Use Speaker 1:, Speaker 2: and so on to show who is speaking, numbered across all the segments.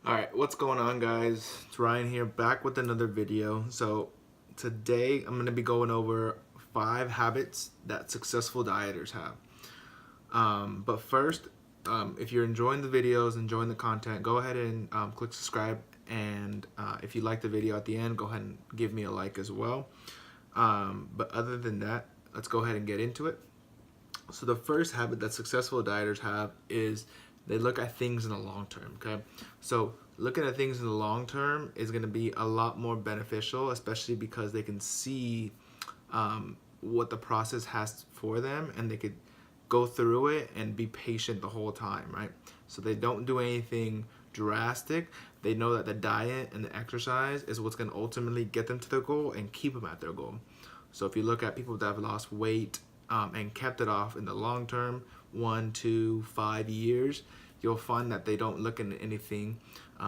Speaker 1: Alright, what's going on, guys? It's Ryan here, back with another video. So today I'm going to be going over 5 habits that successful dieters have. But first, if you're enjoying the videos, enjoying the content, go ahead and click subscribe. And if you like the video at the end, go ahead and give me a like as well. But other than that, let's go ahead and get into it. So the first habit that successful dieters have is they look at things in the long term, okay? So looking at things in the long term is going to be a lot more beneficial, especially because they can see what the process has for them, and they could go through it and be patient the whole time, right? So they don't do anything drastic. They know that the diet and the exercise is what's going to ultimately get them to their goal and keep them at their goal. So if you look at people that have lost weight and kept it off in the long term, 1 to 5 years, you'll find that they don't look into anything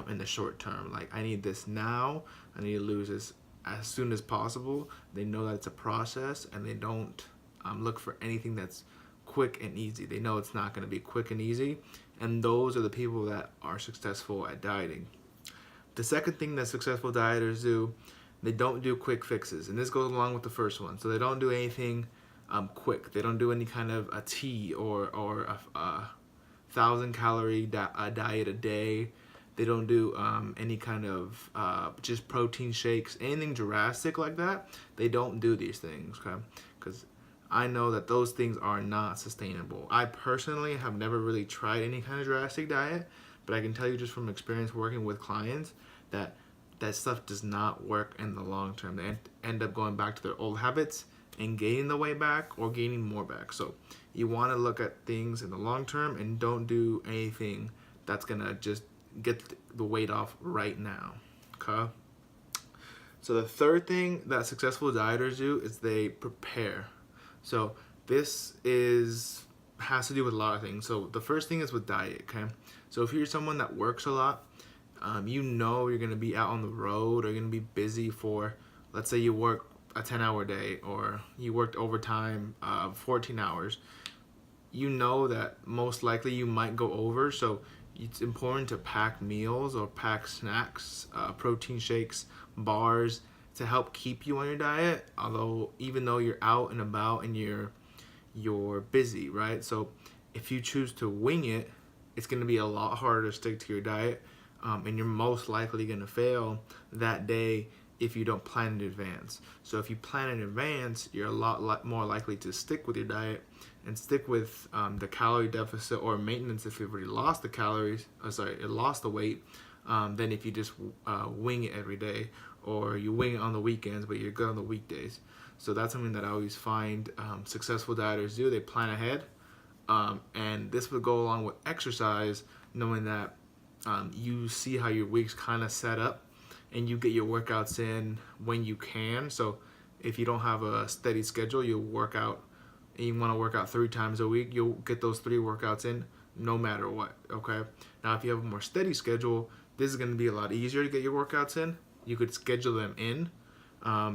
Speaker 1: in the short term. Like, I need this now, I need to lose this as soon as possible. They know that it's a process, and they don't look for anything that's quick and easy. They know it's not going to be quick and easy, and those are the people that are successful at dieting. The second thing that successful dieters do, they don't do quick fixes, and this goes along with the first one. So they don't do anything quick. They don't do any kind of a tea or a 1,000-calorie diet a day. They don't do any kind of just protein shakes, anything drastic like that. They don't do these things, okay? Because I know that those things are not sustainable. I personally have never really tried any kind of drastic diet, but I can tell you just from experience working with clients that that stuff does not work in the long term. They end up going back to their old habits and gaining the weight back or gaining more back. So you want to look at things in the long term and don't do anything that's gonna just get the weight off right now, okay? So the third thing that successful dieters do is they prepare. So this has to do with a lot of things. So the first thing is with diet, okay? So if you're someone that works a lot, you know you're gonna be out on the road or you're gonna be busy for, let's say you work a 10-hour day or you worked overtime 14 hours. You know that most likely you might go over, so it's important to pack meals or pack snacks, protein shakes, bars to help keep you on your diet. Although even though you're out and about and you're busy, right? So if you choose to wing it, it's going to be a lot harder to stick to your diet, and you're most likely going to fail that day if you don't plan in advance. So if you plan in advance, you're a lot more likely to stick with your diet and stick with the calorie deficit or maintenance if you've already lost the calories, lost the weight, than if you just wing it every day, or you wing it on the weekends but you're good on the weekdays. So that's something that I always find successful dieters do. They plan ahead, and this would go along with exercise, knowing that you see how your week's kind of set up and you get your workouts in when you can. So if you don't have a steady schedule, you'll work out and you want to work out 3 times a week, you'll get those 3 workouts in no matter what, okay? Now, if you have a more steady schedule, this is going to be a lot easier to get your workouts in. You could schedule them in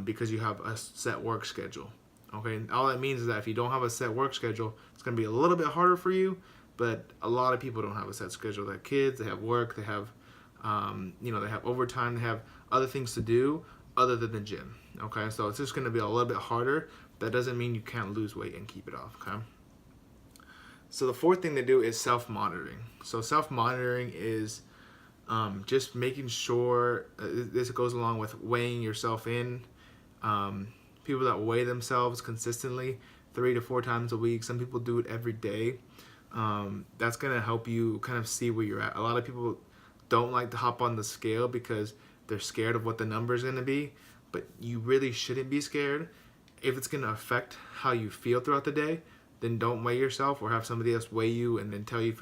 Speaker 1: because you have a set work schedule, okay? And all that means is that if you don't have a set work schedule, it's going to be a little bit harder for you, but a lot of people don't have a set schedule. They have kids, they have work, they have they have overtime, they have other things to do other than the gym, okay? So it's just going to be a little bit harder. That doesn't mean you can't lose weight and keep it off, okay? So the fourth thing to do is self-monitoring. So self-monitoring is just making sure, this goes along with weighing yourself in. People that weigh themselves consistently 3 to 4 times a week, some people do it every day. That's going to help you kind of see where you're at. A lot of people don't like to hop on the scale because they're scared of what the number is going to be, but you really shouldn't be scared. If it's going to affect how you feel throughout the day, then don't weigh yourself or have somebody else weigh you and then tell you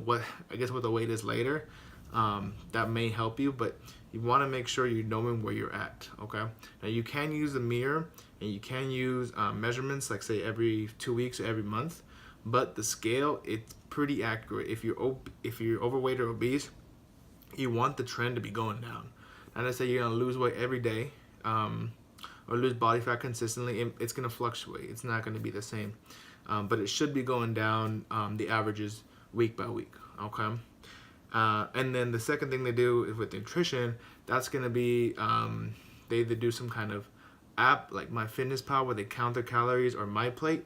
Speaker 1: what the weight is later. That may help you, but you want to make sure you're knowing where you're at, okay? Now, you can use a mirror and you can use measurements, like say every 2 weeks or every month, but the scale, it's pretty accurate. If you're overweight or obese, you want the trend to be going down. Not to say you're going to lose weight every day, or lose body fat consistently. It's going to fluctuate. It's not going to be the same. But it should be going down, the averages week by week, okay? And then the second thing they do is with nutrition. That's gonna be they either do some kind of app like MyFitnessPal where they count their calories, or MyPlate,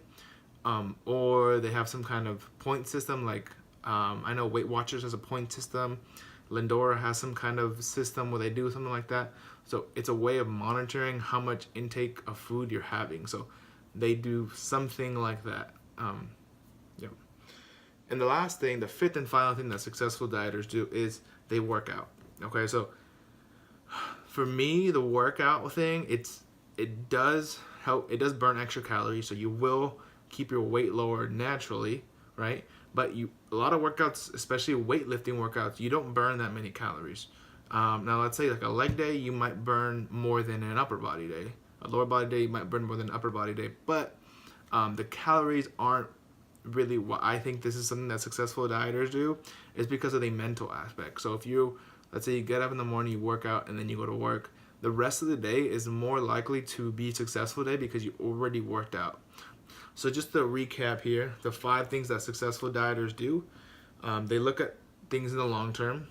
Speaker 1: or they have some kind of point system like I know Weight Watchers has a point system. Lindora has some kind of system where they do something like that. So it's a way of monitoring how much intake of food you're having. So they do something like that. Yeah. And the last thing, the fifth and final thing that successful dieters do is they work out. Okay, so for me, the workout thing, it does help. It does burn extra calories, so you will keep your weight lower naturally, right? But a lot of workouts, especially weightlifting workouts, you don't burn that many calories. Now, let's say like a leg day, you might burn more than an upper body day. A lower body day, you might burn more than an upper body day. But the calories aren't really what I think this is something that successful dieters do, is because of the mental aspect. So if you, let's say you get up in the morning, you work out, and then you go to work, the rest of the day is more likely to be a successful day because you already worked out. So just to recap here, the 5 things that successful dieters do, they look at things in the long term.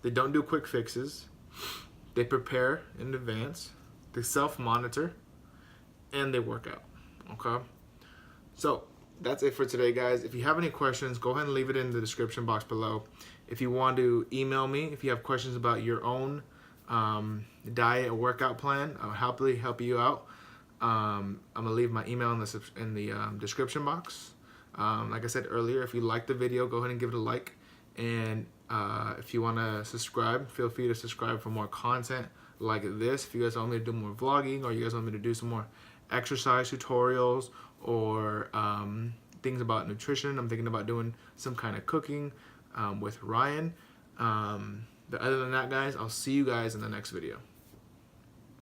Speaker 1: They don't do quick fixes. They prepare in advance. They self-monitor. And they work out. Okay? So that's it for today, guys. If you have any questions, go ahead and leave it in the description box below. If you want to email me, if you have questions about your own diet or workout plan, I'll happily help you out. I'm gonna leave my email in the description box. Like I said earlier, if you like the video, go ahead and give it a like. And if you want to subscribe, feel free to subscribe for more content like this. If you guys want me to do more vlogging, or you guys want me to do some more exercise tutorials, or things about nutrition, I'm thinking about doing some kind of cooking with Ryan. But other than that, guys, I'll see you guys in the next video.